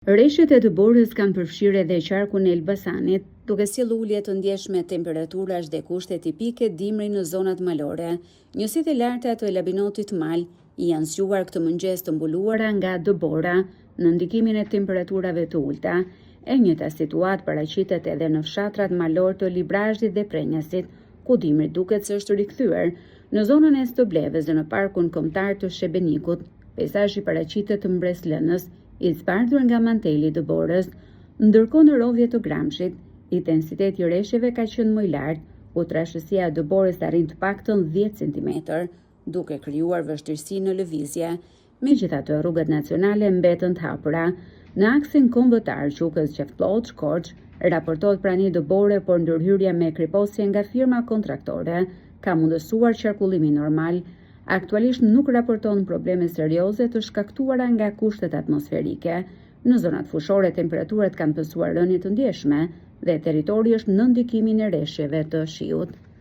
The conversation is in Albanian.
Rreshtet e Dëborës kanë përfshirë edhe qarkun e Elbasanit, duke sjellë ulje të ndjeshme temperaturash dhe kushte tipike dimri në zonat malore. Njësitë e larta të Elabinotit mal janë zgjuar këtë mëngjes të mbuluara nga Dëbora në ndikimin e temperaturave të ulta. E njëjta situatë paraqitet edhe në fshatrat malor të Librazhit dhe Prenjasit, ku dimri duket se është rikthyer. Në zonën e Stoblevës dhe në parkun kombëtar të Shebenikut, peizazhi paraqitet të mbreslënës, i zbardhur nga manteli i Dëborës, ndërkohë në Rovje të Gramshit, intensiteti i rreshjeve ka qenë më i lartë, ku trashësia e Dëborës arrin të paktën 10 cm, duke krijuar vështirësi në lëvizje. Megjithatë, rrugët nacionale mbetën të hapura. Në aksin kombëtar Qufës-Qefllot-Shkorç raportohet prani Dëbore, por ndërhyrja me kriposje nga firma kontraktore ka mundësuar qarkullimin normal. Aktualisht nuk raporton probleme serioze të shkaktuara nga kushtet atmosferike. Në zonat fushore temperaturat kanë pësuar rënje të ndjeshme dhe territori është në ndikimin e rreshjeve të shiut.